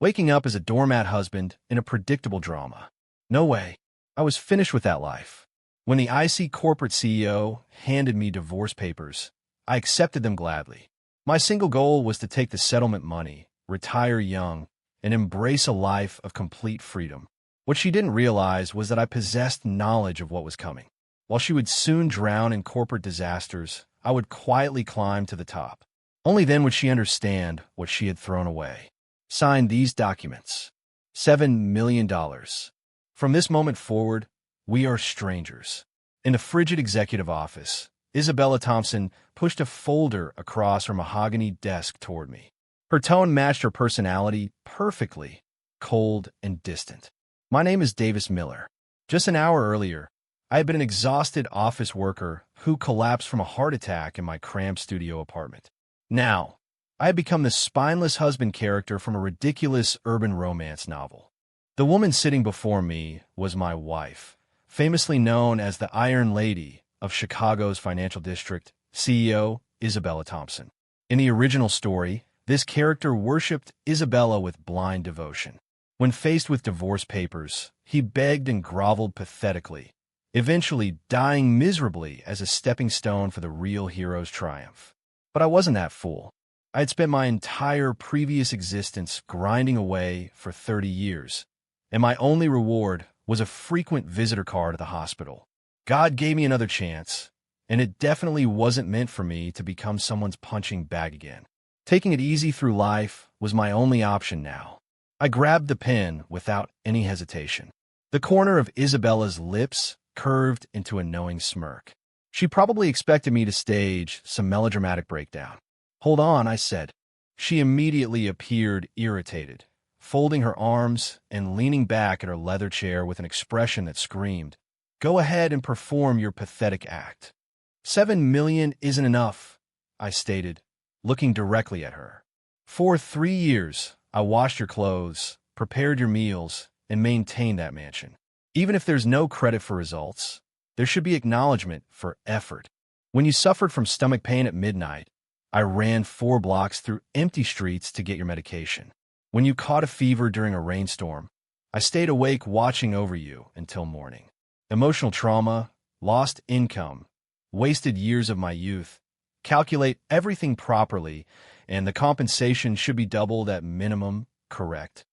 waking up as a doormat husband in a predictable drama. No way. I was finished with that life. When the icy corporate CEO handed me divorce papers, I accepted them gladly. My single goal was to take the settlement money, retire young, and embrace a life of complete freedom. What she didn't realize was that I possessed knowledge of what was coming. While she would soon drown in corporate disasters, I would quietly climb to the top. Only then would she understand what she had thrown away. Sign these documents. $7 million. From this moment forward, we are strangers. In the frigid executive office, Isabella Thompson pushed a folder across her mahogany desk toward me. Her tone matched her personality perfectly, cold and distant. My name is Davis Miller. Just an hour earlier, I had been an exhausted office worker who collapsed from a heart attack in my cramped studio apartment. Now, I had become the spineless husband character from a ridiculous urban romance novel. The woman sitting before me was my wife, famously known as the Iron Lady of Chicago's financial district, CEO Isabella Thompson. In the original story, this character worshipped Isabella with blind devotion. When faced with divorce papers, he begged and groveled pathetically, eventually dying miserably as a stepping stone for the real hero's triumph. But I wasn't that fool. I had spent my entire previous existence grinding away for 30 years, and my only reward was a frequent visitor card at the hospital. God gave me another chance, and it definitely wasn't meant for me to become someone's punching bag again. Taking it easy through life was my only option now. I grabbed the pen without any hesitation. The corner of Isabella's lips curved into a knowing smirk. She probably expected me to stage some melodramatic breakdown. "Hold on," I said. She immediately appeared irritated, folding her arms and leaning back in her leather chair with an expression that screamed, "Go ahead and perform your pathetic act." "7 million isn't enough," I stated, looking directly at her. "For 3 years, I washed your clothes, prepared your meals, and maintained that mansion. Even if there's no credit for results, there should be acknowledgement for effort. When you suffered from stomach pain at midnight, I ran 4 blocks through empty streets to get your medication. When you caught a fever during a rainstorm, I stayed awake watching over you until morning. Emotional trauma, lost income, wasted years of my youth. Calculate everything properly, and the compensation should be doubled at minimum, correct?"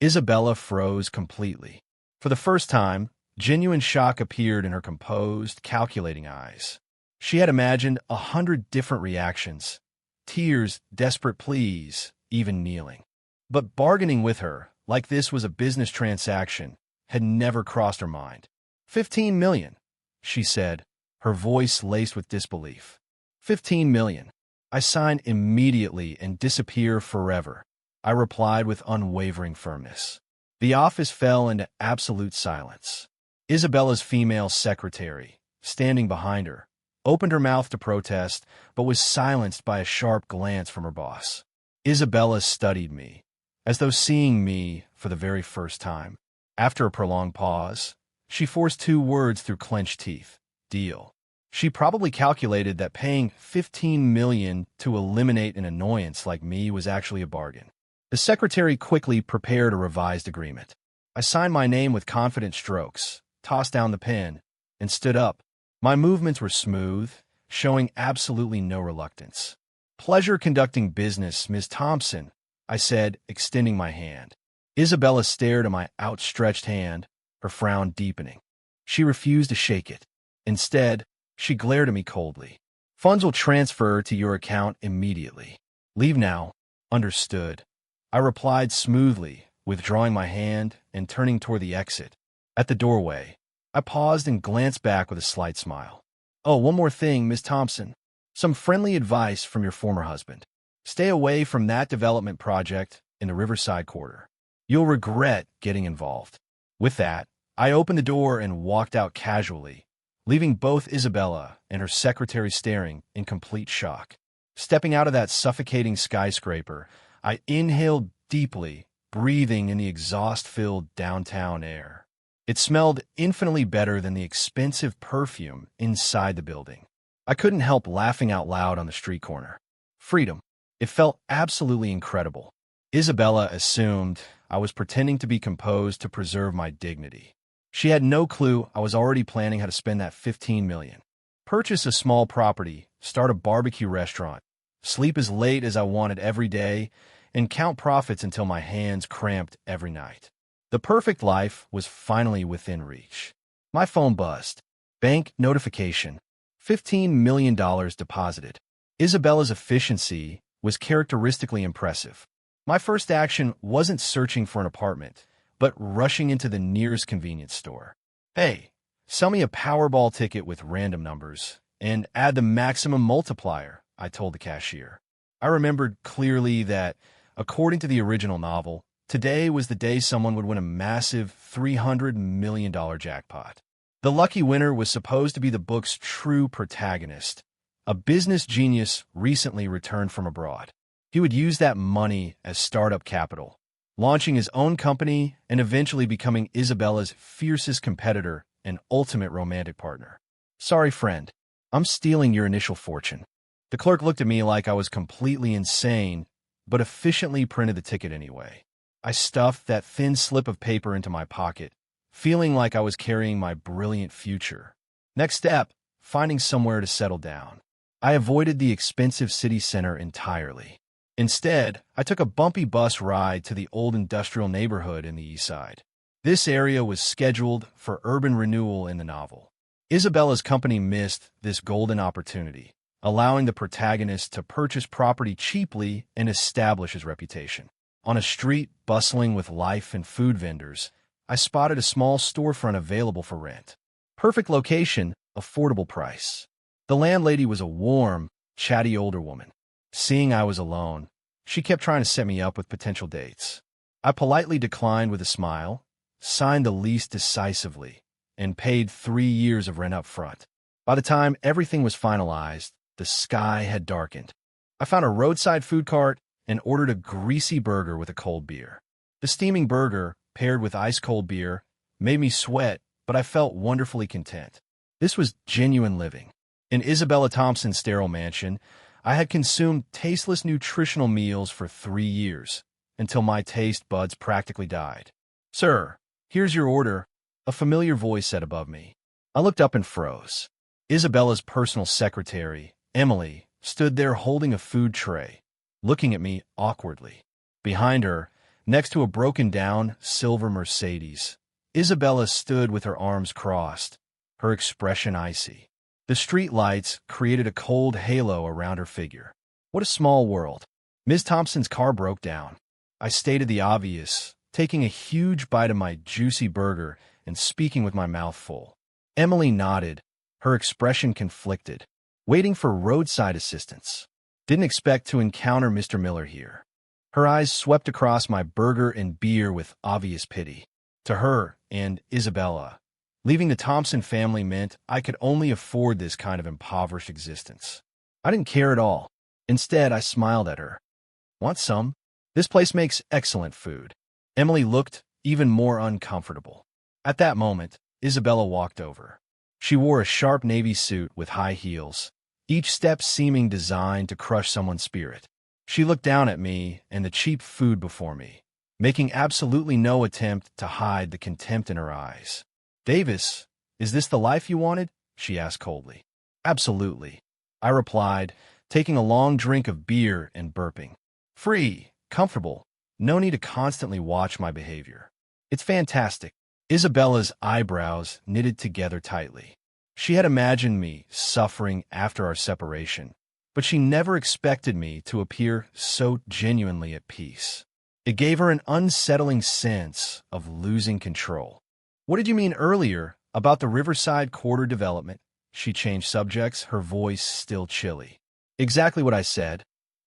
Isabella froze completely. For the first time, genuine shock appeared in her composed, calculating eyes. She had imagined 100 different reactions: tears, desperate pleas, even kneeling. But bargaining with her, like this was a business transaction, had never crossed her mind. 15 million, she said, her voice laced with disbelief. 15 million. I sign immediately and disappear forever, I replied with unwavering firmness. The office fell into absolute silence. Isabella's female secretary, standing behind her, opened her mouth to protest, but was silenced by a sharp glance from her boss. Isabella studied me, as though seeing me for the very first time. After a prolonged pause, she forced 2 words through clenched teeth: "Deal." She probably calculated that paying 15 million to eliminate an annoyance like me was actually a bargain. The secretary quickly prepared a revised agreement. I signed my name with confident strokes, tossed down the pen, and stood up. My movements were smooth, showing absolutely no reluctance. "Pleasure conducting business, Ms. Thompson," I said, extending my hand. Isabella stared at my outstretched hand, her frown deepening. She refused to shake it. Instead, she glared at me coldly. "Funds will transfer to your account immediately. Leave now." "Understood," I replied smoothly, withdrawing my hand and turning toward the exit. At the doorway, I paused and glanced back with a slight smile. "Oh, one more thing, Miss Thompson. Some friendly advice from your former husband. Stay away from that development project in the Riverside Quarter. You'll regret getting involved." With that, I opened the door and walked out casually, leaving both Isabella and her secretary staring in complete shock. Stepping out of that suffocating skyscraper, I inhaled deeply, breathing in the exhaust-filled downtown air. It smelled infinitely better than the expensive perfume inside the building. I couldn't help laughing out loud on the street corner. Freedom. It felt absolutely incredible. Isabella assumed I was pretending to be composed to preserve my dignity. She had no clue I was already planning how to spend that $15 million. Purchase a small property, start a barbecue restaurant, sleep as late as I wanted every day, and count profits until my hands cramped every night. The perfect life was finally within reach. My phone buzzed. Bank notification. $15 million deposited. Isabella's efficiency was characteristically impressive. My first action wasn't searching for an apartment, but rushing into the nearest convenience store. Hey, sell me a Powerball ticket with random numbers and add the maximum multiplier, I told the cashier. I remembered clearly that, according to the original novel, today was the day someone would win a massive $300 million jackpot. The lucky winner was supposed to be the book's true protagonist, a business genius recently returned from abroad. He would use that money as startup capital, launching his own company and eventually becoming Isabella's fiercest competitor and ultimate romantic partner. Sorry, friend, I'm stealing your initial fortune. The clerk looked at me like I was completely insane, but efficiently printed the ticket anyway. I stuffed that thin slip of paper into my pocket, feeling like I was carrying my brilliant future. Next step, finding somewhere to settle down. I avoided the expensive city center entirely. Instead, I took a bumpy bus ride to the old industrial neighborhood in the east side. This area was scheduled for urban renewal in the novel. Isabella's company missed this golden opportunity, allowing the protagonist to purchase property cheaply and establish his reputation. On a street bustling with life and food vendors, I spotted a small storefront available for rent. Perfect location, affordable price. The landlady was a warm, chatty older woman. Seeing I was alone, she kept trying to set me up with potential dates. I politely declined with a smile, signed the lease decisively, and paid 3 years of rent up front. By the time everything was finalized, the sky had darkened. I found a roadside food cart and ordered a greasy burger with a cold beer. The steaming burger, paired with ice-cold beer, made me sweat, but I felt wonderfully content. This was genuine living. In Isabella Thompson's sterile mansion, I had consumed tasteless nutritional meals for 3 years, until my taste buds practically died. "Sir, here's your order," a familiar voice said above me. I looked up and froze. Isabella's personal secretary, Emily, stood there holding a food tray, looking at me awkwardly. Behind her, next to a broken-down silver Mercedes, Isabella stood with her arms crossed, her expression icy. The street lights created a cold halo around her figure. What a small world. Ms. Thompson's car broke down. I stated the obvious, taking a huge bite of my juicy burger and speaking with my mouth full. Emily nodded, her expression conflicted. Waiting for roadside assistance. Didn't expect to encounter Mr. Miller here. Her eyes swept across my burger and beer with obvious pity. To her and Isabella, leaving the Thompson family meant I could only afford this kind of impoverished existence. I didn't care at all. Instead, I smiled at her. "Want some? This place makes excellent food." Emily looked even more uncomfortable. At that moment, Isabella walked over. She wore a sharp navy suit with high heels, each step seeming designed to crush someone's spirit. She looked down at me and the cheap food before me, making absolutely no attempt to hide the contempt in her eyes. "Davis, is this the life you wanted?" she asked coldly. "Absolutely," I replied, taking a long drink of beer and burping. "Free, comfortable, no need to constantly watch my behavior. It's fantastic." Isabella's eyebrows knitted together tightly. She had imagined me suffering after our separation, but she never expected me to appear so genuinely at peace. It gave her an unsettling sense of losing control. "What did you mean earlier about the Riverside Quarter development?" She changed subjects, her voice still chilly. "Exactly what I said,"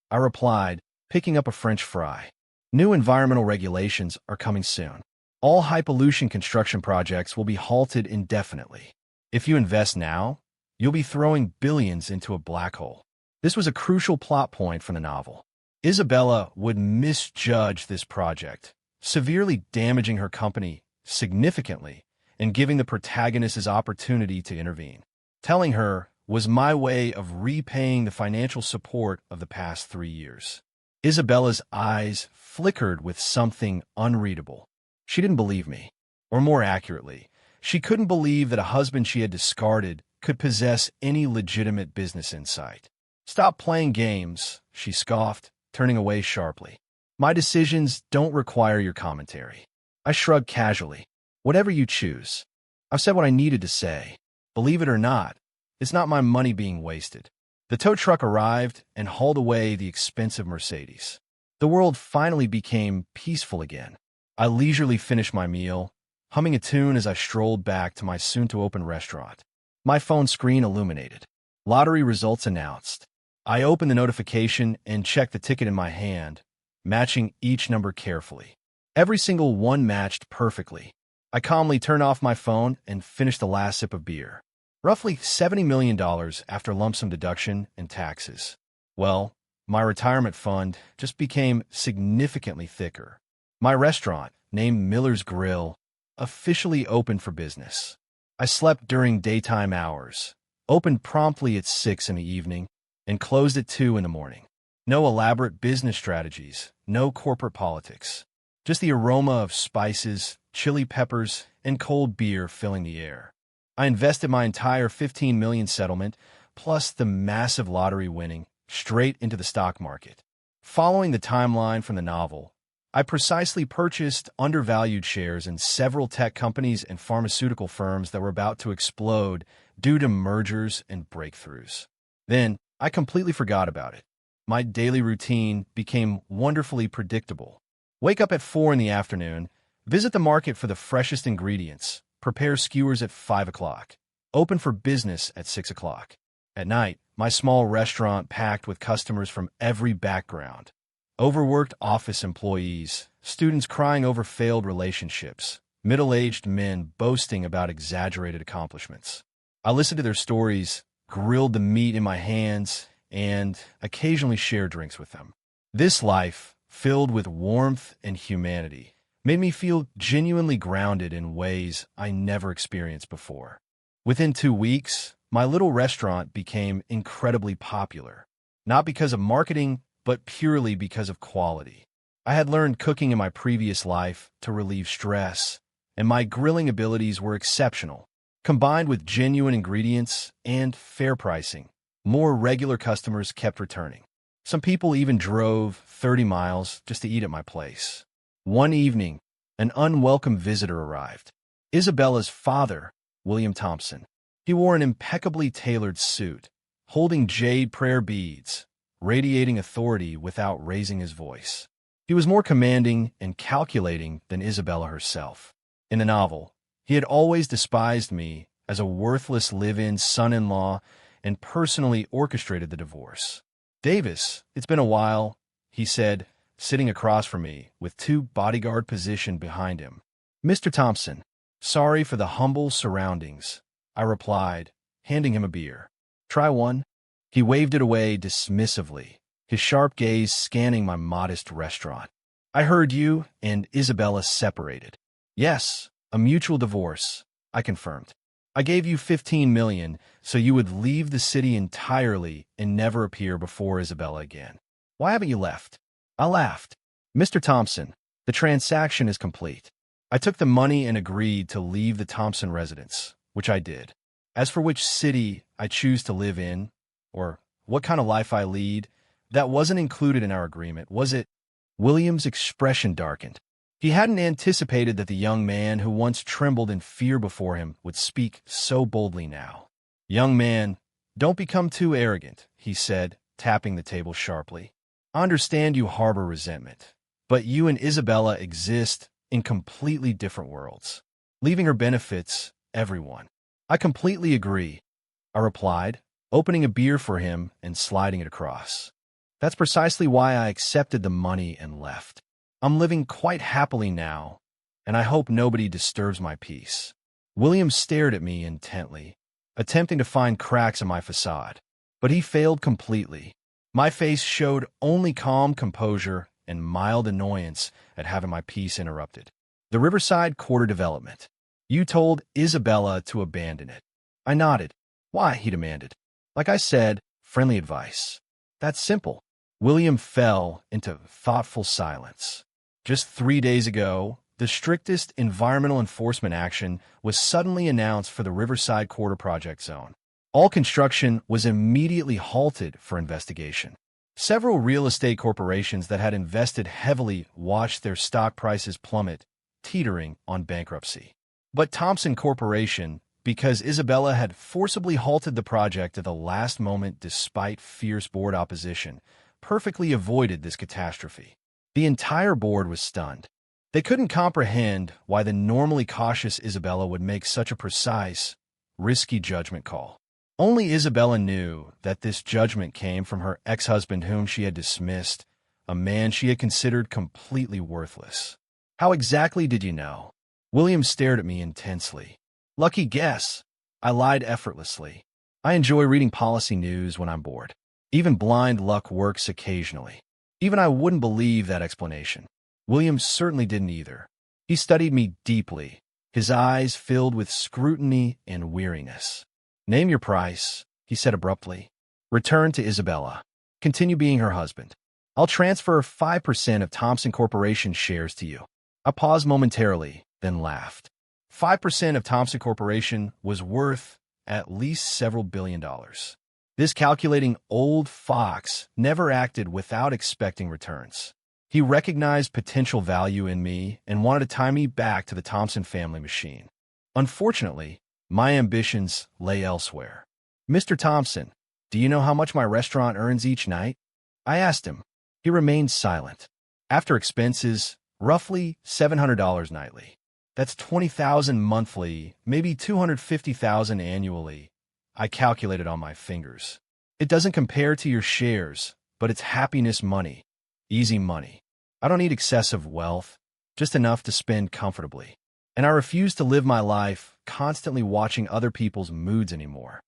I replied, picking up a French fry. "New environmental regulations are coming soon. All high-pollution construction projects will be halted indefinitely. If you invest now, you'll be throwing billions into a black hole." This was a crucial plot point from the novel. Isabella would misjudge this project, severely damaging her company significantly and giving the protagonist his opportunity to intervene. Telling her was my way of repaying the financial support of the past 3 years. Isabella's eyes flickered with something unreadable. She didn't believe me. Or more accurately, she couldn't believe that a husband she had discarded could possess any legitimate business insight. "Stop playing games," she scoffed, turning away sharply. "My decisions don't require your commentary." I shrugged casually. "Whatever you choose." I've said what I needed to say. Believe it or not, it's not my money being wasted. The tow truck arrived and hauled away the expensive Mercedes. The world finally became peaceful again. I leisurely finished my meal, humming a tune as I strolled back to my soon-to-open restaurant. My phone screen illuminated. Lottery results announced. I opened the notification and checked the ticket in my hand, matching each number carefully. Every single one matched perfectly. I calmly turned off my phone and finished the last sip of beer. Roughly $70 million after lump sum deduction and taxes. Well, my retirement fund just became significantly thicker. My restaurant, named Miller's Grill, officially opened for business. I slept during daytime hours, opened promptly at 6 in the evening, and closed at 2 in the morning. No elaborate business strategies, no corporate politics. Just the aroma of spices, chili peppers, and cold beer filling the air. I invested my entire $15 million settlement, plus the massive lottery winning, straight into the stock market. Following the timeline from the novel, I precisely purchased undervalued shares in several tech companies and pharmaceutical firms that were about to explode due to mergers and breakthroughs. Then, I completely forgot about it. My daily routine became wonderfully predictable. Wake up at 4 in the afternoon, visit the market for the freshest ingredients, prepare skewers at 5 o'clock, open for business at 6 o'clock. At night, my small restaurant packed with customers from every background. Overworked office employees, students crying over failed relationships, middle-aged men boasting about exaggerated accomplishments. I listened to their stories, grilled the meat in my hands, and occasionally shared drinks with them. This life, filled with warmth and humanity, made me feel genuinely grounded in ways I never experienced before. Within 2 weeks, my little restaurant became incredibly popular, not because of marketing, but purely because of quality. I had learned cooking in my previous life to relieve stress, and my grilling abilities were exceptional. Combined with genuine ingredients and fair pricing, more regular customers kept returning. Some people even drove 30 miles just to eat at my place. One evening, an unwelcome visitor arrived. Isabella's father, William Thompson. He wore an impeccably tailored suit, holding jade prayer beads, radiating authority without raising his voice. He was more commanding and calculating than Isabella herself. In the novel, he had always despised me as a worthless live-in son-in-law and personally orchestrated the divorce. "Davis, it's been a while," he said, sitting across from me with 2 bodyguard positioned behind him. "Mr. Thompson, sorry for the humble surroundings," I replied, handing him a beer. "Try one?" He waved it away dismissively, his sharp gaze scanning my modest restaurant. "I heard you and Isabella separated." "Yes, a mutual divorce," I confirmed. "I gave you $15 million so you would leave the city entirely and never appear before Isabella again. Why haven't you left?" I laughed. "Mr. Thompson, the transaction is complete. I took the money and agreed to leave the Thompson residence, which I did. As for which city I choose to live in, or what kind of life I lead, that wasn't included in our agreement, was it?" William's expression darkened. He hadn't anticipated that the young man who once trembled in fear before him would speak so boldly now. "Young man, don't become too arrogant," he said, tapping the table sharply. "I understand you harbor resentment, but you and Isabella exist in completely different worlds. Leaving her benefits everyone." "I completely agree," I replied, opening a beer for him and sliding it across. "That's precisely why I accepted the money and left. I'm living quite happily now, and I hope nobody disturbs my peace." William stared at me intently, attempting to find cracks in my facade, but he failed completely. My face showed only calm composure and mild annoyance at having my peace interrupted. "The Riverside Quarter development. You told Isabella to abandon it." I nodded. "Why?" he demanded. "Like I said, friendly advice. That's simple." William fell into thoughtful silence. Just 3 days ago, the strictest environmental enforcement action was suddenly announced for the Riverside Quarter Project Zone. All construction was immediately halted for investigation. Several real estate corporations that had invested heavily watched their stock prices plummet, teetering on bankruptcy. But Thompson Corporation, because Isabella had forcibly halted the project at the last moment despite fierce board opposition, perfectly avoided this catastrophe. The entire board was stunned. They couldn't comprehend why the normally cautious Isabella would make such a precise, risky judgment call. Only Isabella knew that this judgment came from her ex-husband whom she had dismissed, a man she had considered completely worthless. "How exactly did you know?" William stared at me intensely. "Lucky guess." I lied effortlessly. "I enjoy reading policy news when I'm bored. Even blind luck works occasionally." Even I wouldn't believe that explanation. William certainly didn't either. He studied me deeply, his eyes filled with scrutiny and weariness. "Name your price," he said abruptly. "Return to Isabella. Continue being her husband. I'll transfer 5% of Thompson Corporation shares to you." I paused momentarily, then laughed. 5% of Thompson Corporation was worth at least several $billions. This calculating old fox never acted without expecting returns. He recognized potential value in me and wanted to tie me back to the Thompson family machine. Unfortunately, my ambitions lay elsewhere. "Mr. Thompson, do you know how much my restaurant earns each night?" I asked him. He remained silent. "After expenses, roughly $700 nightly. That's $20,000 monthly, maybe $250,000 annually." I calculated on my fingers. "It doesn't compare to your shares, but it's happiness money. Easy money. I don't need excessive wealth, just enough to spend comfortably. And I refuse to live my life constantly watching other people's moods anymore."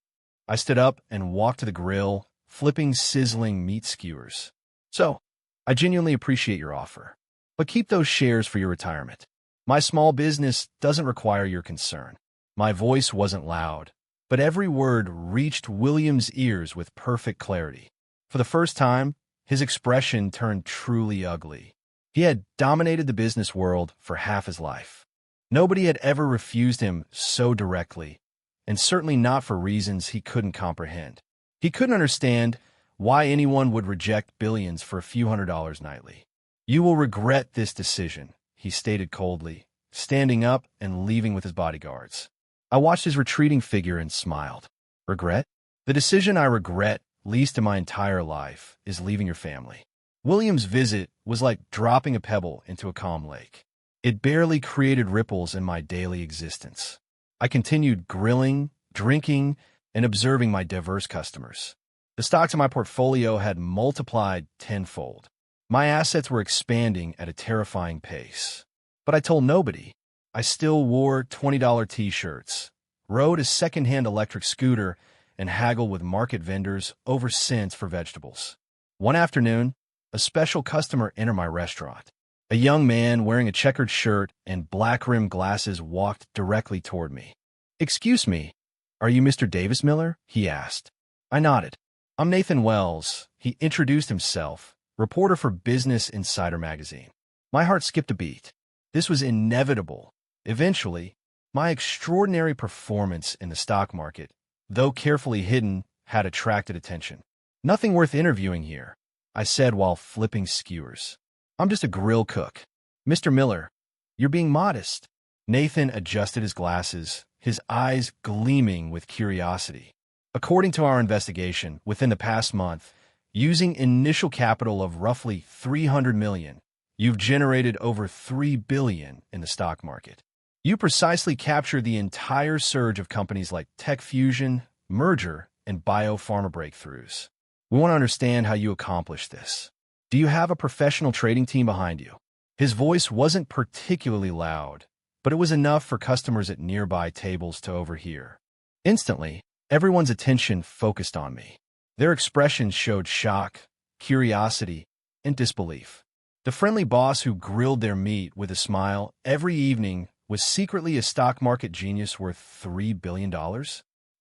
I stood up and walked to the grill, flipping sizzling meat skewers. "So, I genuinely appreciate your offer, but keep those shares for your retirement. My small business doesn't require your concern." My voice wasn't loud, but every word reached William's ears with perfect clarity. For the first time, his expression turned truly ugly. He had dominated the business world for half his life. Nobody had ever refused him so directly, and certainly not for reasons he couldn't comprehend. He couldn't understand why anyone would reject billions for a few $100s nightly. "You will regret this decision," he stated coldly, standing up and leaving with his bodyguards. I watched his retreating figure and smiled. "Regret? The decision I regret least in my entire life is leaving your family." William's visit was like dropping a pebble into a calm lake. It barely created ripples in my daily existence. I continued grilling, drinking, and observing my diverse customers. The stocks in my portfolio had multiplied tenfold. My assets were expanding at a terrifying pace. But I told nobody. I still wore $20 t-shirts, rode a second-hand electric scooter, and haggled with market vendors over cents for vegetables. One afternoon, a special customer entered my restaurant. A young man wearing a checkered shirt and black-rimmed glasses walked directly toward me. "Excuse me, are you Mr. Davis Miller?" he asked. I nodded. "I'm Nathan Wells," he introduced himself, reporter for Business Insider magazine. My heart skipped a beat. This was inevitable. Eventually, my extraordinary performance in the stock market, though carefully hidden, had attracted attention. "Nothing worth interviewing here," I said while flipping skewers. "I'm just a grill cook." "Mr. Miller, you're being modest." Nathan adjusted his glasses, his eyes gleaming with curiosity. "According to our investigation, within the past month, using initial capital of roughly $300 million, you've generated over $3 billion in the stock market. You precisely captured the entire surge of companies like tech fusion, merger, and biopharma breakthroughs. We want to understand how you accomplished this. Do you have a professional trading team behind you?" His voice wasn't particularly loud, but it was enough for customers at nearby tables to overhear. Instantly, everyone's attention focused on me. Their expressions showed shock, curiosity, and disbelief. The friendly boss who grilled their meat with a smile every evening was secretly a stock market genius worth $3 billion?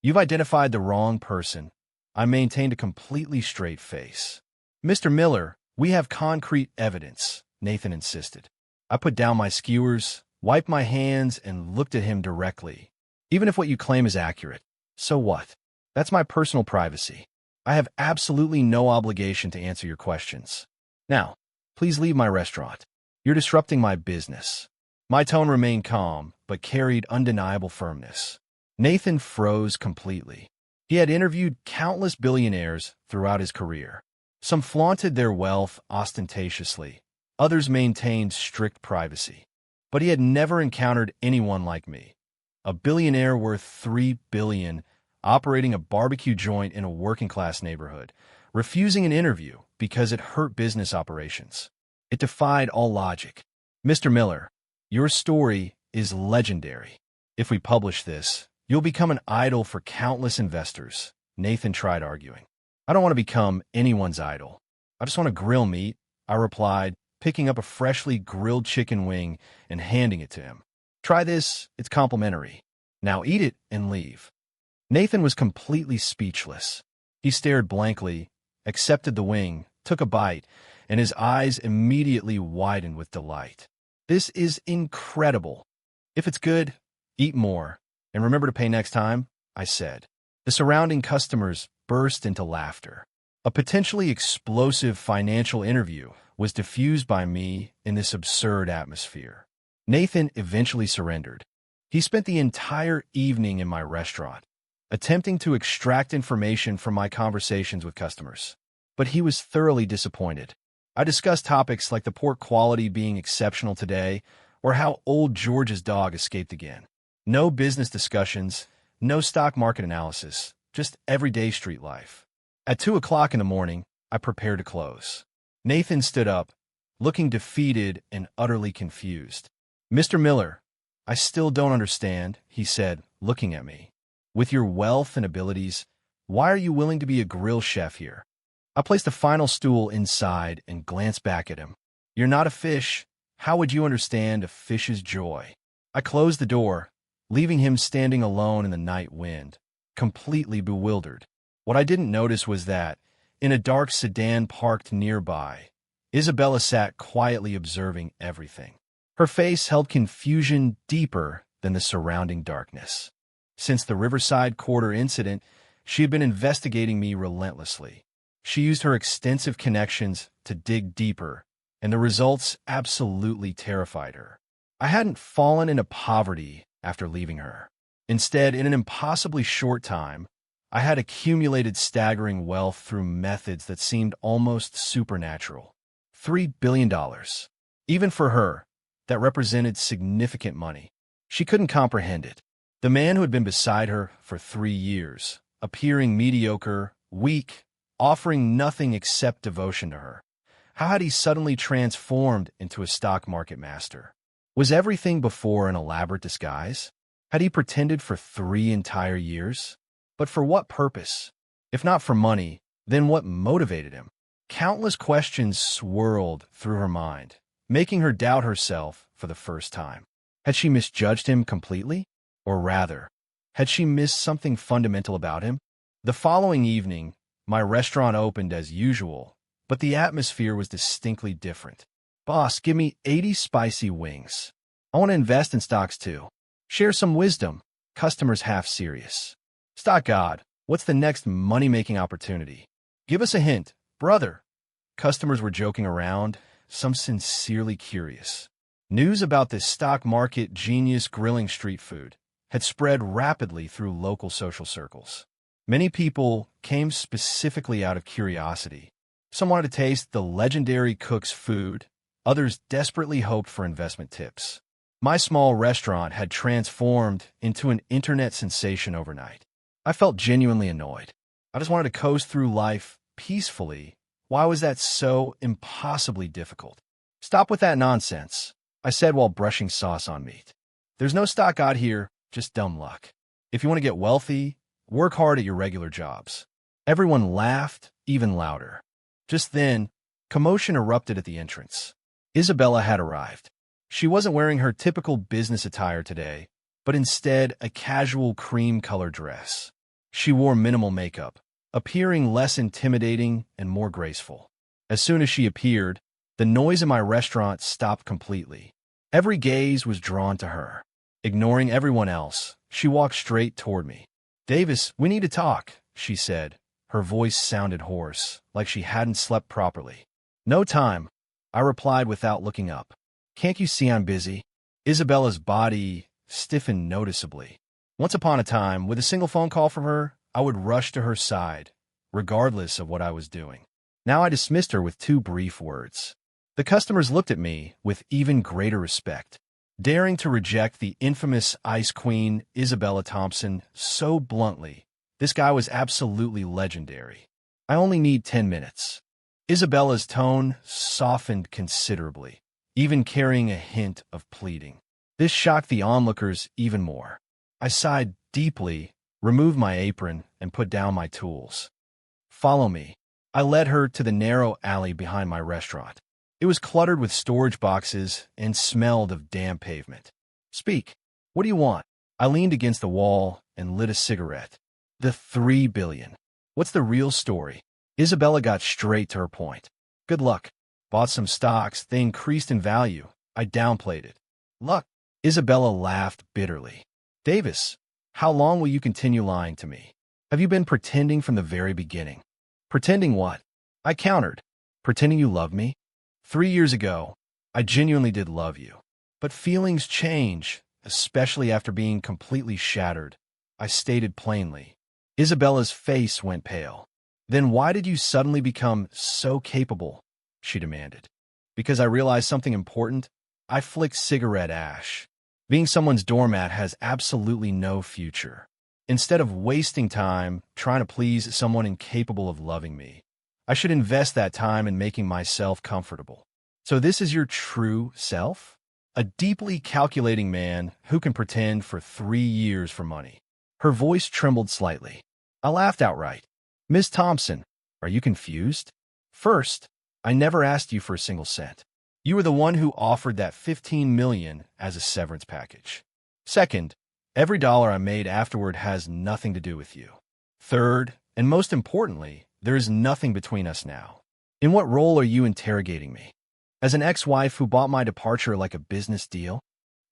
"You've identified the wrong person." I maintained a completely straight face. Mr. Miller, we have concrete evidence, Nathan insisted. I put down my skewers, wiped my hands, and looked at him directly. Even if what you claim is accurate, so what? That's my personal privacy. I have absolutely no obligation to answer your questions. Now, please leave my restaurant. You're disrupting my business. My tone remained calm, but carried undeniable firmness. Nathan froze completely. He had interviewed countless billionaires throughout his career. Some flaunted their wealth ostentatiously. Others maintained strict privacy. But he had never encountered anyone like me. A billionaire worth $3 billion, operating a barbecue joint in a working-class neighborhood, refusing an interview because it hurt business operations. It defied all logic. Mr. Miller, your story is legendary. If we publish this, you'll become an idol for countless investors, Nathan tried arguing. I don't want to become anyone's idol. I just want to grill meat, I replied, picking up a freshly grilled chicken wing and handing it to him. Try this, it's complimentary. Now eat it and leave. Nathan was completely speechless. He stared blankly, accepted the wing, took a bite, and his eyes immediately widened with delight. This is incredible. If it's good, eat more. And remember to pay next time, I said. The surrounding customers burst into laughter. A potentially explosive financial interview was diffused by me in this absurd atmosphere. Nathan eventually surrendered. He spent the entire evening in my restaurant, attempting to extract information from my conversations with customers. But he was thoroughly disappointed. I discussed topics like the pork quality being exceptional today, or how old George's dog escaped again. No business discussions, no stock market analysis, just everyday street life. At 2 o'clock in the morning, I prepared to close. Nathan stood up, looking defeated and utterly confused. Mr. Miller, I still don't understand, he said, looking at me. With your wealth and abilities, why are you willing to be a grill chef here? I placed a final stool inside and glanced back at him. You're not a fish. How would you understand a fish's joy? I closed the door, leaving him standing alone in the night wind, completely bewildered. What I didn't notice was that, in a dark sedan parked nearby, Isabella sat quietly observing everything. Her face held confusion deeper than the surrounding darkness. Since the Riverside Quarter incident, she had been investigating me relentlessly. She used her extensive connections to dig deeper, and the results absolutely terrified her. I hadn't fallen into poverty after leaving her. Instead, in an impossibly short time, I had accumulated staggering wealth through methods that seemed almost supernatural. $3 billion. Even for her, that represented significant money. She couldn't comprehend it. The man who had been beside her for 3 years, appearing mediocre, weak, offering nothing except devotion to her. How had he suddenly transformed into a stock market master? Was everything before an elaborate disguise? Had he pretended for 3 entire years? But for what purpose? If not for money, then what motivated him? Countless questions swirled through her mind, making her doubt herself for the first time. Had she misjudged him completely? Or rather, had she missed something fundamental about him? The following evening, my restaurant opened as usual, but the atmosphere was distinctly different. Boss, give me 80 spicy wings. I want to invest in stocks too. Share some wisdom. Customers half serious. Stock God, what's the next money-making opportunity? Give us a hint, brother. Customers were joking around, some sincerely curious. News about this stock market genius grilling street food had spread rapidly through local social circles. Many people came specifically out of curiosity. Some wanted to taste the legendary cook's food. Others desperately hoped for investment tips. My small restaurant had transformed into an internet sensation overnight. I felt genuinely annoyed. I just wanted to coast through life peacefully. Why was that so impossibly difficult? Stop with that nonsense, I said while brushing sauce on meat. There's no stock out here, just dumb luck. If you want to get wealthy, work hard at your regular jobs. Everyone laughed, even louder. Just then, commotion erupted at the entrance. Isabella had arrived. She wasn't wearing her typical business attire today, but instead a casual cream-colored dress. She wore minimal makeup, appearing less intimidating and more graceful. As soon as she appeared, the noise in my restaurant stopped completely. Every gaze was drawn to her. Ignoring everyone else, she walked straight toward me. "Davis, we need to talk," she said. Her voice sounded hoarse, like she hadn't slept properly. "No time," I replied without looking up. "Can't you see I'm busy?" Isabella's body stiffened noticeably. Once upon a time, with a single phone call from her, I would rush to her side, regardless of what I was doing. Now I dismissed her with 2 brief words. The customers looked at me with even greater respect. Daring to reject the infamous Ice Queen Isabella Thompson so bluntly, this guy was absolutely legendary. "I only need 10 minutes. Isabella's tone softened considerably, even carrying a hint of pleading. This shocked the onlookers even more. I sighed deeply, removed my apron, and put down my tools. "Follow me." I led her to the narrow alley behind my restaurant. It was cluttered with storage boxes and smelled of damp pavement. "Speak. What do you want?" I leaned against the wall and lit a cigarette. "The $3 billion. What's the real story?" Isabella got straight to her point. "Good luck. Bought some stocks. They increased in value." I downplayed it. "Luck?" Isabella laughed bitterly. "Davis, how long will you continue lying to me? Have you been pretending from the very beginning?" "Pretending what?" I countered. "Pretending you love me? 3 years ago, I genuinely did love you. But feelings change, especially after being completely shattered," I stated plainly. Isabella's face went pale. "Then why did you suddenly become so capable?" she demanded. "Because I realized something important?" I flicked cigarette ash. "Being someone's doormat has absolutely no future. Instead of wasting time trying to please someone incapable of loving me, I should invest that time in making myself comfortable." "So this is your true self? A deeply calculating man who can pretend for 3 years for money?" Her voice trembled slightly. I laughed outright. "Miss Thompson, are you confused? First, I never asked you for a single cent. You were the one who offered that $15 million as a severance package. Second, every dollar I made afterward has nothing to do with you. Third, and most importantly, there is nothing between us now. In what role are you interrogating me? As an ex-wife who bought my departure like a business deal?"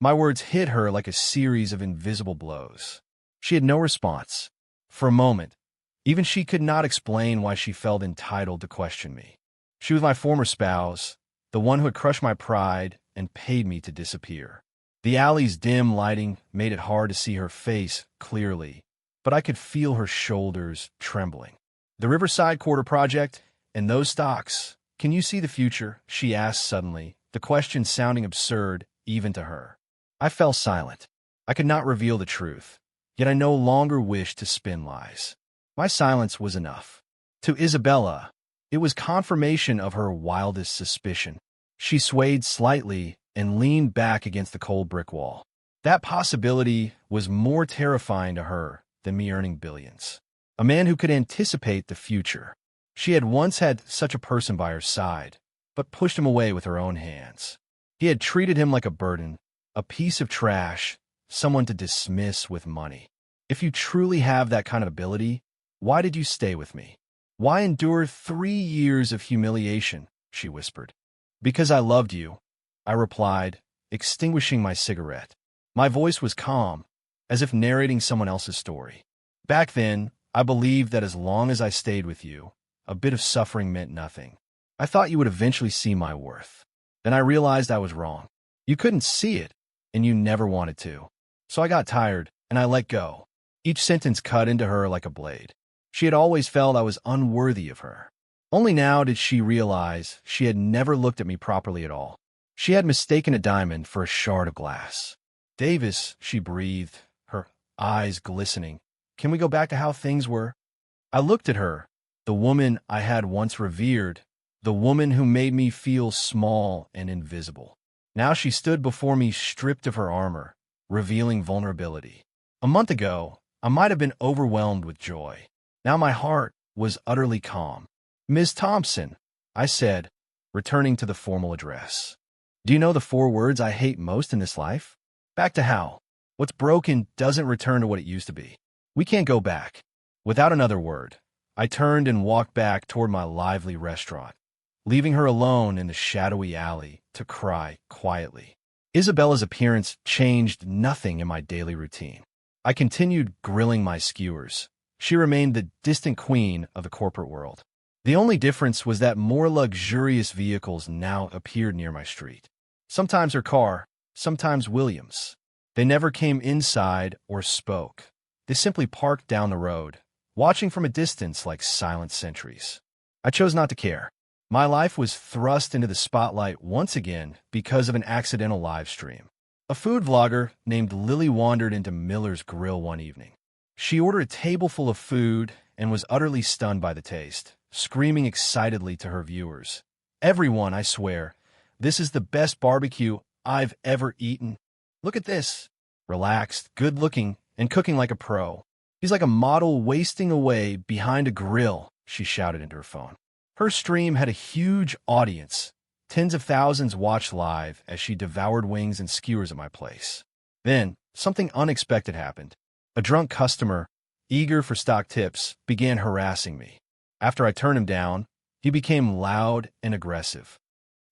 My words hit her like a series of invisible blows. She had no response. For a moment, even she could not explain why she felt entitled to question me. She was my former spouse, the one who had crushed my pride and paid me to disappear. The alley's dim lighting made it hard to see her face clearly, but I could feel her shoulders trembling. "The Riverside Quarter Project and those stocks. Can you see the future?" she asked suddenly, the question sounding absurd even to her. I fell silent. I could not reveal the truth, yet I no longer wished to spin lies. My silence was enough. To Isabella, it was confirmation of her wildest suspicion. She swayed slightly and leaned back against the cold brick wall. That possibility was more terrifying to her than me earning billions. A man who could anticipate the future. She had once had such a person by her side, but pushed him away with her own hands. He had treated him like a burden, a piece of trash, someone to dismiss with money. "If you truly have that kind of ability, why did you stay with me? Why endure 3 years of humiliation?" she whispered. "Because I loved you," I replied, extinguishing my cigarette. My voice was calm, as if narrating someone else's story. "Back then, I believed that as long as I stayed with you, a bit of suffering meant nothing. I thought you would eventually see my worth. Then I realized I was wrong. You couldn't see it, and you never wanted to. So I got tired, and I let go." Each sentence cut into her like a blade. She had always felt I was unworthy of her. Only now did she realize she had never looked at me properly at all. She had mistaken a diamond for a shard of glass. "Davis," she breathed, her eyes glistening. "Can we go back to how things were?" I looked at her, the woman I had once revered, the woman who made me feel small and invisible. Now she stood before me stripped of her armor, revealing vulnerability. A month ago, I might have been overwhelmed with joy. Now my heart was utterly calm. "Miss Thompson," I said, returning to the formal address. "Do you know the 4 words I hate most in this life? Back to how? What's broken doesn't return to what it used to be. We can't go back." Without another word, I turned and walked back toward my lively restaurant. leaving her alone in the shadowy alley to cry quietly. Isabella's appearance changed nothing in my daily routine. I continued grilling my skewers. She remained the distant queen of the corporate world. The only difference was that more luxurious vehicles now appeared near my street. Sometimes her car, sometimes Williams. They never came inside or spoke. They simply parked down the road, watching from a distance like silent sentries. I chose not to care. My life was thrust into the spotlight once again because of an accidental live stream. A food vlogger named Lily wandered into Miller's Grill one evening. She ordered a table full of food and was utterly stunned by the taste, screaming excitedly to her viewers, "Everyone, I swear, this is the best barbecue I've ever eaten. Look at this." Relaxed, good-looking, and cooking like a pro. "He's like a model wasting away behind a grill," she shouted into her phone. Her stream had a huge audience. Tens of thousands watched live as she devoured wings and skewers at my place. Then, something unexpected happened. A drunk customer, eager for stock tips, began harassing me. After I turned him down, he became loud and aggressive.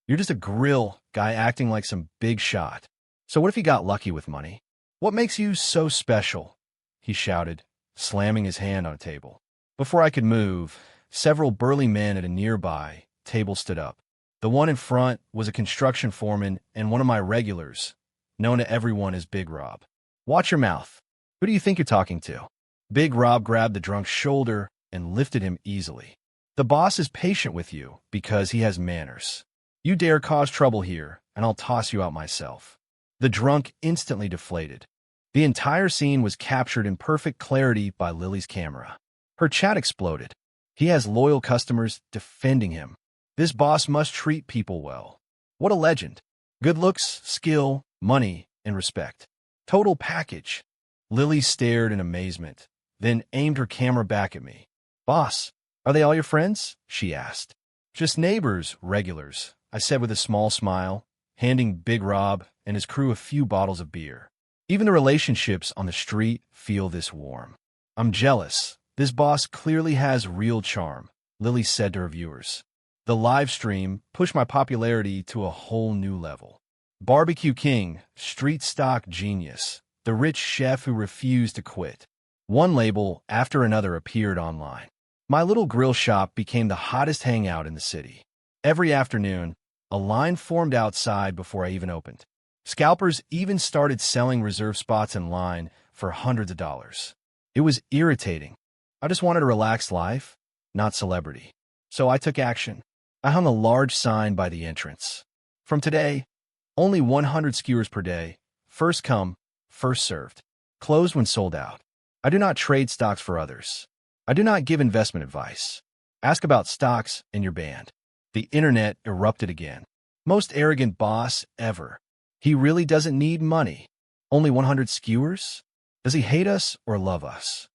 "You're just a grill guy acting like some big shot. So what if he got lucky with money? What makes you so special?" he shouted, slamming his hand on a table. Before I could move, several burly men at a nearby table stood up. The one in front was a construction foreman and one of my regulars, known to everyone as Big Rob. "Watch your mouth. Who do you think you're talking to?" Big Rob grabbed the drunk's shoulder and lifted him easily. "The boss is patient with you because he has manners. You dare cause trouble here, and I'll toss you out myself." The drunk instantly deflated. The entire scene was captured in perfect clarity by Lily's camera. Her chat exploded. "He has loyal customers defending him. This boss must treat people well. What a legend. Good looks, skill, money, and respect. Total package." Lily stared in amazement, then aimed her camera back at me. "Boss, are they all your friends?" she asked. "Just neighbors, regulars," I said with a small smile, handing Big Rob and his crew a few bottles of beer. "Even the relationships on the street feel this warm." "I'm jealous. This boss clearly has real charm," Lily said to her viewers. The live stream pushed my popularity to a whole new level. Barbecue King, street stock genius, the rich chef who refused to quit. One label after another appeared online. My little grill shop became the hottest hangout in the city. Every afternoon, a line formed outside before I even opened. Scalpers even started selling reserved spots in line for hundreds of dollars. It was irritating. I just wanted a relaxed life, not celebrity. So I took action. I hung a large sign by the entrance. "From today, only 100 skewers per day. First come, first served. Closed when sold out. I do not trade stocks for others. I do not give investment advice. Ask about stocks and you're banned." The internet erupted again. "Most arrogant boss ever. He really doesn't need money. Only 100 skewers? Does he hate us or love us?"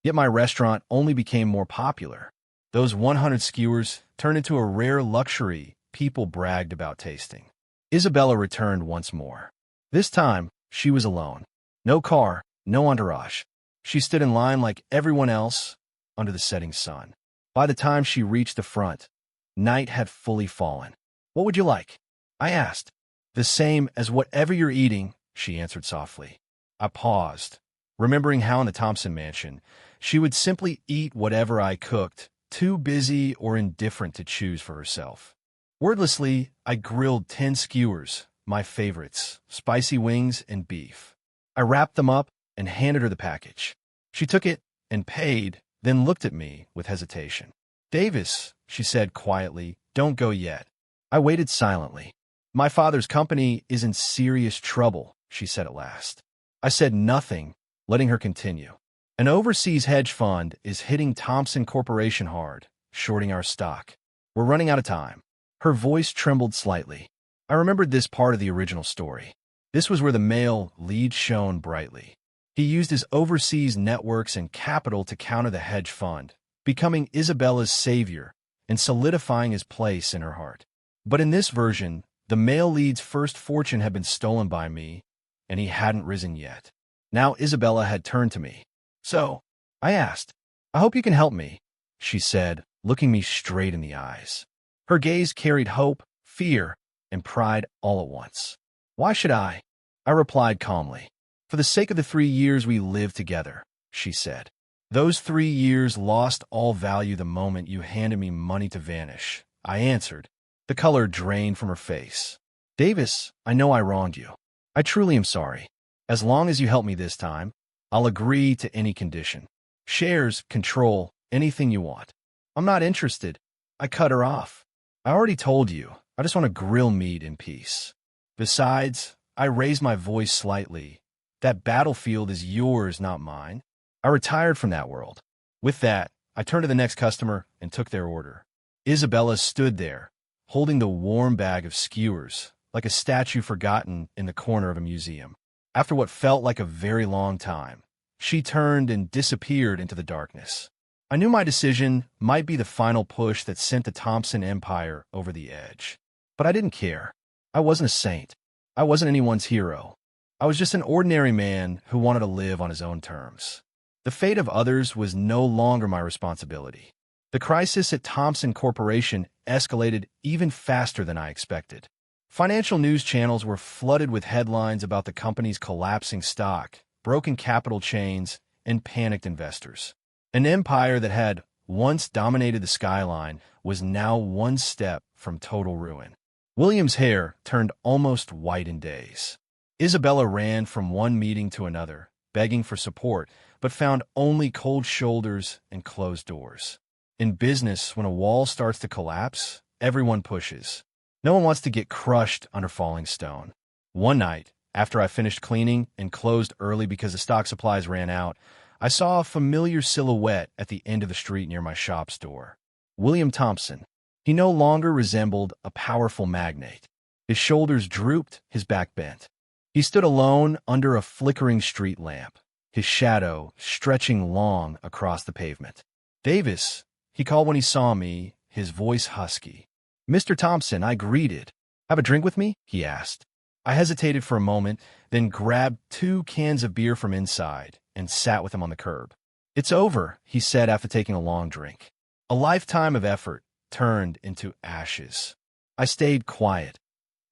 Yet my restaurant only became more popular. Those 100 skewers turned into a rare luxury people bragged about tasting. Isabella returned once more. This time, she was alone. No car, no entourage. She stood in line like everyone else under the setting sun. By the time she reached the front, night had fully fallen. "What would you like?" I asked. "The same as whatever you're eating," she answered softly. I paused, remembering how in the Thompson mansion, she would simply eat whatever I cooked, too busy or indifferent to choose for herself. Wordlessly, I grilled 10 skewers, my favorites, spicy wings and beef. I wrapped them up and handed her the package. She took it and paid, then looked at me with hesitation. "Davis," she said quietly, "don't go yet." I waited silently. "My father's company is in serious trouble," she said at last. I said nothing, letting her continue. "An overseas hedge fund is hitting Thompson Corporation hard, shorting our stock. We're running out of time." Her voice trembled slightly. I remembered this part of the original story. This was where the male lead shone brightly. He used his overseas networks and capital to counter the hedge fund, becoming Isabella's savior and solidifying his place in her heart. But in this version, the male lead's first fortune had been stolen by me, and he hadn't risen yet. Now Isabella had turned to me. "So," I asked, "I hope you can help me," she said, looking me straight in the eyes. Her gaze carried hope, fear, and pride all at once. "Why should I?" I replied calmly. "For the sake of the 3 years we lived together," she said. "Those 3 years lost all value the moment you handed me money to vanish," I answered. The color drained from her face. "Davis, I know I wronged you. I truly am sorry. As long as you help me this time, I'll agree to any condition. Shares, control, anything you want." "I'm not interested." I cut her off. "I already told you, I just want to grill meat in peace. Besides," I raised my voice slightly, "that battlefield is yours, not mine. I retired from that world." With that, I turned to the next customer and took their order. Isabella stood there, holding the warm bag of skewers, like a statue forgotten in the corner of a museum. After what felt like a very long time, she turned and disappeared into the darkness. I knew my decision might be the final push that sent the Thompson empire over the edge. But I didn't care. I wasn't a saint. I wasn't anyone's hero. I was just an ordinary man who wanted to live on his own terms. The fate of others was no longer my responsibility. The crisis at Thompson Corporation escalated even faster than I expected. Financial news channels were flooded with headlines about the company's collapsing stock, broken capital chains, and panicked investors. An empire that had once dominated the skyline was now one step from total ruin. William's hair turned almost white in daze. Isabella ran from one meeting to another, begging for support, but found only cold shoulders and closed doors. In business, when a wall starts to collapse, everyone pushes. No one wants to get crushed under falling stone. One night, after I finished cleaning and closed early because the stock supplies ran out, I saw a familiar silhouette at the end of the street near my shop's door. William Thompson. He no longer resembled a powerful magnate. His shoulders drooped, his back bent. He stood alone under a flickering street lamp, his shadow stretching long across the pavement. "Davis," he called when he saw me, his voice husky. "Mr. Thompson," I greeted. "Have a drink with me?" he asked. I hesitated for a moment, then grabbed 2 cans of beer from inside and sat with him on the curb. "It's over," he said after taking a long drink. A lifetime of effort turned into ashes. I stayed quiet,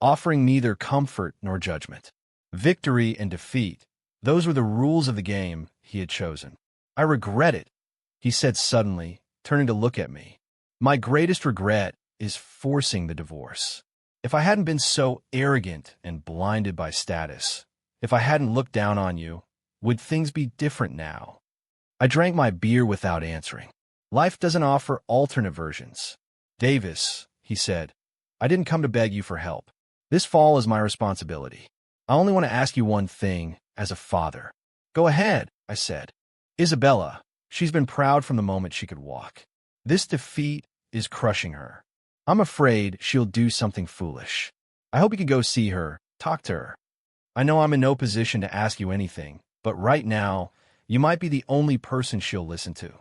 offering neither comfort nor judgment. Victory and defeat, those were the rules of the game he had chosen. "I regret it," he said suddenly, turning to look at me. "My greatest regret is forcing the divorce. If I hadn't been so arrogant and blinded by status, if I hadn't looked down on you, would things be different now?" I drank my beer without answering. Life doesn't offer alternate versions. "Davis," he said, "I didn't come to beg you for help. This fall is my responsibility. I only want to ask you one thing as a father." "Go ahead," I said. "Isabella, she's been proud from the moment she could walk. This defeat is crushing her. I'm afraid she'll do something foolish. I hope you can go see her, talk to her. I know I'm in no position to ask you anything, but right now, you might be the only person she'll listen to."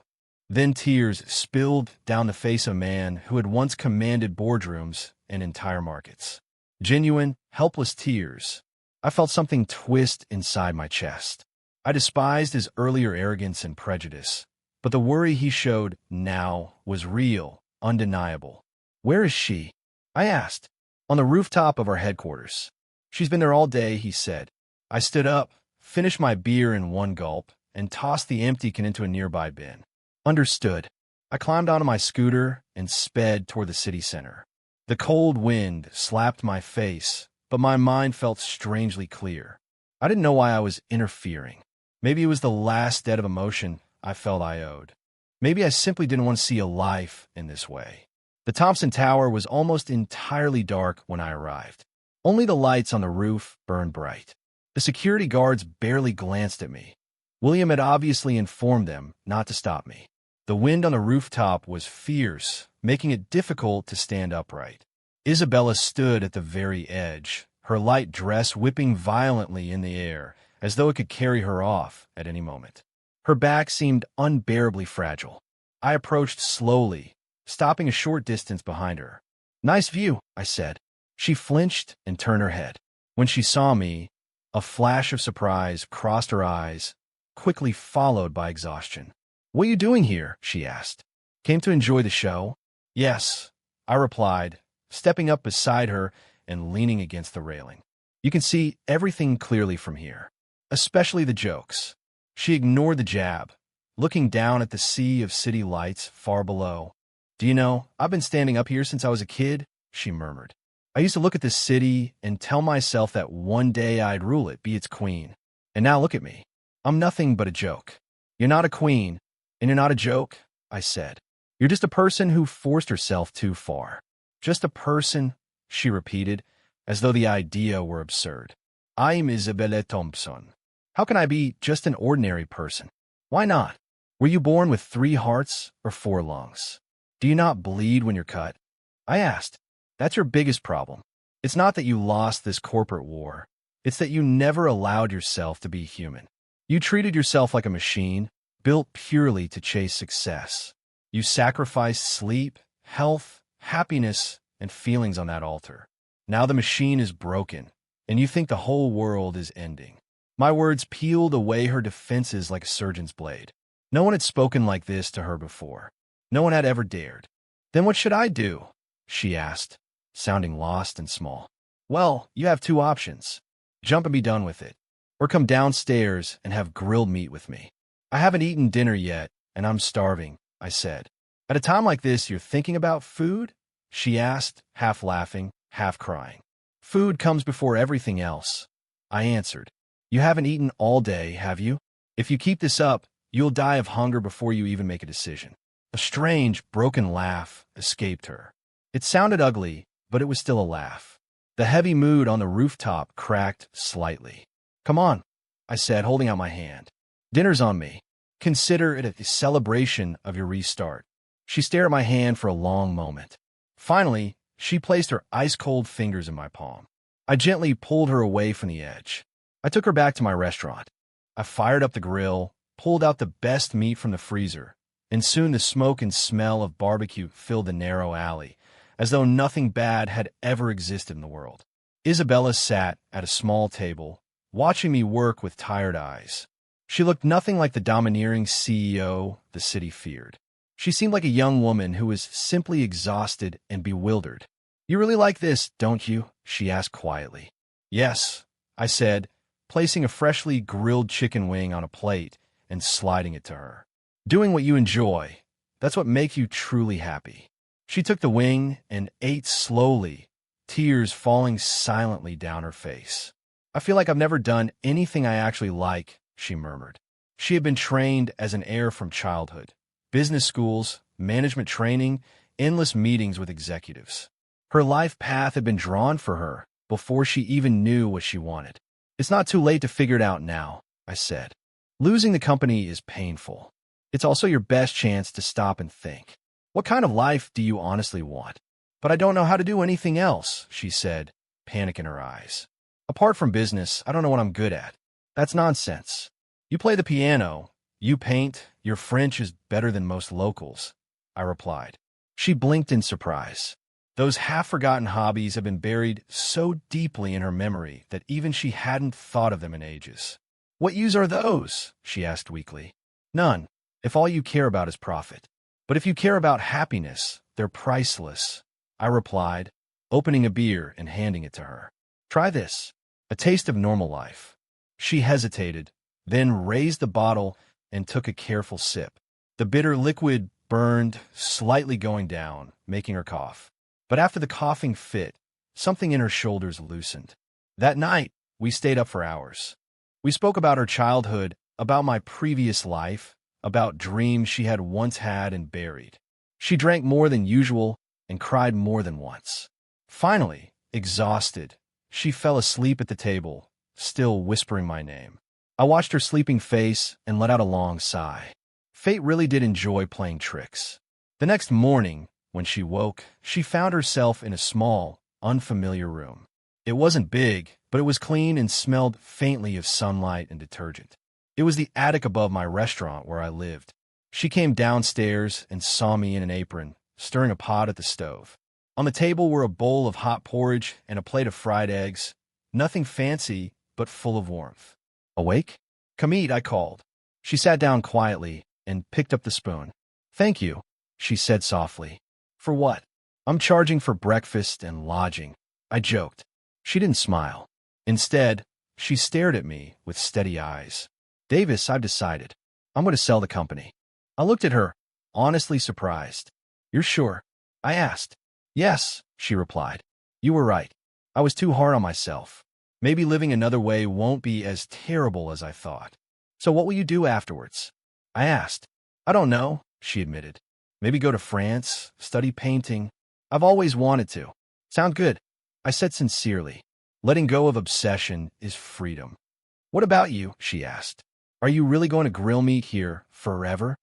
Then tears spilled down the face of a man who had once commanded boardrooms and entire markets. Genuine, helpless tears. I felt something twist inside my chest. I despised his earlier arrogance and prejudice, but the worry he showed now was real, undeniable. "Where is she?" I asked. "On the rooftop of our headquarters." "She's been there all day," he said. I stood up, finished my beer in one gulp, and tossed the empty can into a nearby bin. "Understood." I climbed onto my scooter and sped toward the city center. The cold wind slapped my face, but my mind felt strangely clear. I didn't know why I was interfering. Maybe it was the last debt of emotion I felt I owed. Maybe I simply didn't want to see a life in this way. The Thompson Tower was almost entirely dark when I arrived. Only the lights on the roof burned bright. The security guards barely glanced at me. William had obviously informed them not to stop me. The wind on the rooftop was fierce, making it difficult to stand upright. Isabella stood at the very edge, her light dress whipping violently in the air, as though it could carry her off at any moment. Her back seemed unbearably fragile. I approached slowly, stopping a short distance behind her. "Nice view," I said. She flinched and turned her head. When she saw me, a flash of surprise crossed her eyes, quickly followed by exhaustion. "What are you doing here?" she asked. "Came to enjoy the show?" "Yes," I replied, stepping up beside her and leaning against the railing. You can see everything clearly from here, especially the jokes. She ignored the jab, looking down at the sea of city lights far below. Do you know, I've been standing up here since I was a kid, she murmured. I used to look at this city and tell myself that one day I'd rule it, be its queen. And now look at me. I'm nothing but a joke. You're not a queen, and you're not a joke, I said. You're just a person who forced herself too far. Just a person, she repeated, as though the idea were absurd. I'm Isabella Thompson. How can I be just an ordinary person? Why not? Were you born with 3 hearts or 4 lungs? Do you not bleed when you're cut? I asked. That's your biggest problem. It's not that you lost this corporate war. It's that you never allowed yourself to be human. You treated yourself like a machine, built purely to chase success. You sacrificed sleep, health, happiness, and feelings on that altar. Now the machine is broken, and you think the whole world is ending. My words peeled away her defenses like a surgeon's blade. No one had spoken like this to her before. No one had ever dared. Then what should I do? She asked, sounding lost and small. Well, you have 2 options. Jump and be done with it, or come downstairs and have grilled meat with me. I haven't eaten dinner yet, and I'm starving, I said. At a time like this, you're thinking about food? She asked, half laughing, half crying. Food comes before everything else, I answered. You haven't eaten all day, have you? If you keep this up, you'll die of hunger before you even make a decision. A strange, broken laugh escaped her. It sounded ugly, but it was still a laugh. The heavy mood on the rooftop cracked slightly. Come on, I said, holding out my hand. Dinner's on me. Consider it a celebration of your restart. She stared at my hand for a long moment. Finally, she placed her ice-cold fingers in my palm. I gently pulled her away from the edge. I took her back to my restaurant. I fired up the grill, pulled out the best meat from the freezer, and soon the smoke and smell of barbecue filled the narrow alley, as though nothing bad had ever existed in the world. Isabella sat at a small table, watching me work with tired eyes. She looked nothing like the domineering CEO the city feared. She seemed like a young woman who was simply exhausted and bewildered. You really like this, don't you? She asked quietly. Yes, I said, placing a freshly grilled chicken wing on a plate and sliding it to her. Doing what you enjoy, that's what makes you truly happy. She took the wing and ate slowly, tears falling silently down her face. I feel like I've never done anything I actually like, she murmured. She had been trained as an heir from childhood. Business schools, management training, endless meetings with executives. Her life path had been drawn for her before she even knew what she wanted. It's not too late to figure it out now, I said. Losing the company is painful. It's also your best chance to stop and think. What kind of life do you honestly want? But I don't know how to do anything else, she said, panic in her eyes. Apart from business, I don't know what I'm good at. That's nonsense. You play the piano, you paint, your French is better than most locals, I replied. She blinked in surprise. Those half-forgotten hobbies had been buried so deeply in her memory that even she hadn't thought of them in ages. What use are those? She asked weakly. None, if all you care about is profit. But if you care about happiness, they're priceless, I replied, opening a beer and handing it to her. Try this, a taste of normal life. She hesitated, then raised the bottle and took a careful sip. The bitter liquid burned, slightly going down, making her cough. But after the coughing fit, something in her shoulders loosened. That night, we stayed up for hours. We spoke about her childhood, about my previous life, about dreams she had once had and buried. She drank more than usual and cried more than once. Finally, exhausted, she fell asleep at the table, still whispering my name. I watched her sleeping face and let out a long sigh. Fate really did enjoy playing tricks. The next morning, when she woke, she found herself in a small, unfamiliar room. It wasn't big, but it was clean and smelled faintly of sunlight and detergent. It was the attic above my restaurant where I lived. She came downstairs and saw me in an apron, stirring a pot at the stove. On the table were a bowl of hot porridge and a plate of fried eggs. Nothing fancy, but full of warmth. Awake? Come eat, I called. She sat down quietly and picked up the spoon. Thank you, she said softly. For what? I'm charging for breakfast and lodging, I joked. She didn't smile. Instead, she stared at me with steady eyes. Davis, I've decided. I'm going to sell the company. I looked at her, honestly surprised. You're sure? I asked. Yes, she replied. You were right. I was too hard on myself. Maybe living another way won't be as terrible as I thought. So what will you do afterwards? I asked. I don't know, she admitted. Maybe go to France, study painting. I've always wanted to. Sound good, I said sincerely. Letting go of obsession is freedom. What about you? She asked. Are you really going to grill me here forever?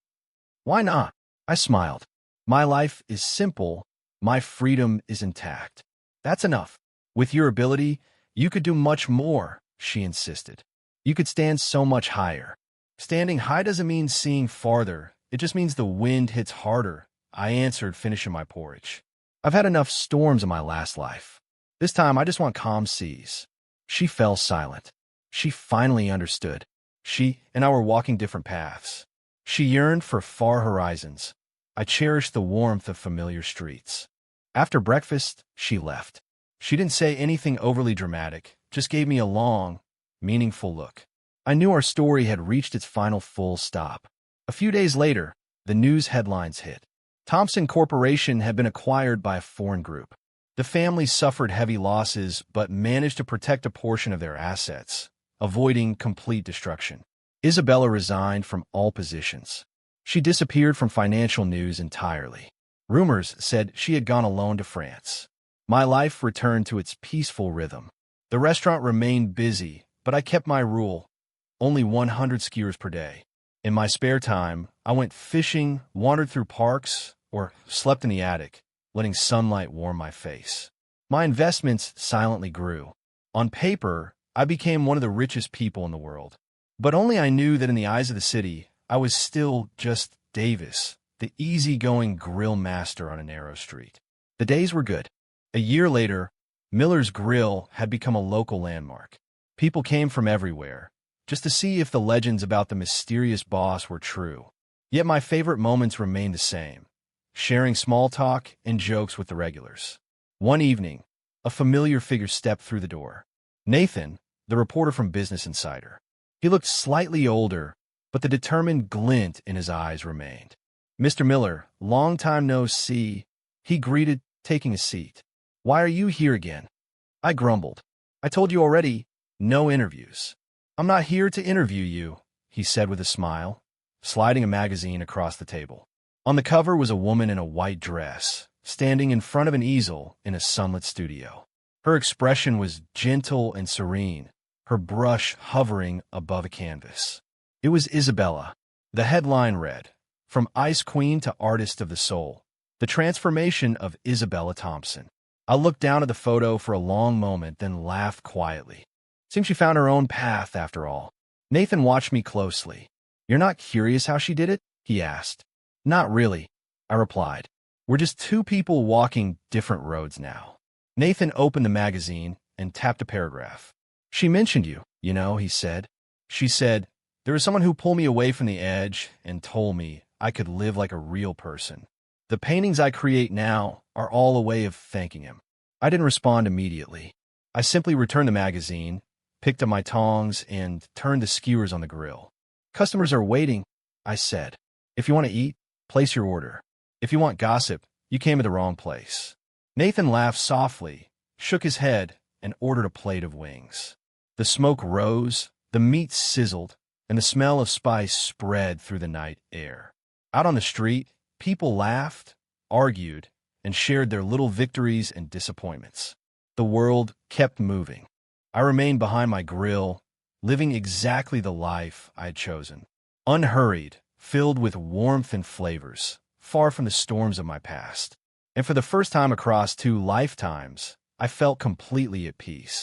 Why not? I smiled. My life is simple. My freedom is intact. That's enough. With your ability, you could do much more, she insisted. You could stand so much higher. Standing high doesn't mean seeing farther. It just means the wind hits harder, I answered, finishing my porridge. I've had enough storms in my last life. This time, I just want calm seas. She fell silent. She finally understood. She and I were walking different paths. She yearned for far horizons. I cherished the warmth of familiar streets. After breakfast, she left. She didn't say anything overly dramatic, just gave me a long, meaningful look. I knew our story had reached its final full stop. A few days later, the news headlines hit. Thompson Corporation had been acquired by a foreign group. The family suffered heavy losses but managed to protect a portion of their assets, avoiding complete destruction. Isabella resigned from all positions. She disappeared from financial news entirely. Rumors said she had gone alone to France. My life returned to its peaceful rhythm. The restaurant remained busy, but I kept my rule, only 100 skewers per day. In my spare time, I went fishing, wandered through parks, or slept in the attic, letting sunlight warm my face. My investments silently grew. On paper, I became one of the richest people in the world. But only I knew that in the eyes of the city, I was still just Davis, the easygoing grill master on a narrow street. The days were good. A year later, Miller's Grill had become a local landmark. People came from everywhere, just to see if the legends about the mysterious boss were true. Yet my favorite moments remained the same, sharing small talk and jokes with the regulars. One evening, a familiar figure stepped through the door. Nathan, the reporter from Business Insider. He looked slightly older, but the determined glint in his eyes remained. Mr. Miller, long time no see, he greeted, taking a seat. Why are you here again? I grumbled. I told you already, no interviews. I'm not here to interview you, he said with a smile, sliding a magazine across the table. On the cover was a woman in a white dress, standing in front of an easel in a sunlit studio. Her expression was gentle and serene, her brush hovering above a canvas. It was Isabella. The headline read, "From Ice Queen to Artist of the Soul, the transformation of Isabella Thompson." I looked down at the photo for a long moment, then laughed quietly. Seems she found her own path after all. Nathan watched me closely. You're not curious how she did it? He asked. Not really, I replied. We're just two people walking different roads now. Nathan opened the magazine and tapped a paragraph. She mentioned you, he said. She said, there was someone who pulled me away from the edge and told me I could live like a real person. The paintings I create now are all a way of thanking him. I didn't respond immediately. I simply returned the magazine, picked up my tongs, and turned the skewers on the grill. Customers are waiting, I said. If you want to eat, place your order. If you want gossip, you came to the wrong place. Nathan laughed softly, shook his head, and ordered a plate of wings. The smoke rose, the meat sizzled, and the smell of spice spread through the night air. Out on the street, people laughed, argued, and shared their little victories and disappointments. The world kept moving. I remained behind my grill, living exactly the life I had chosen. Unhurried, filled with warmth and flavors, far from the storms of my past. And for the first time across 2 lifetimes, I felt completely at peace.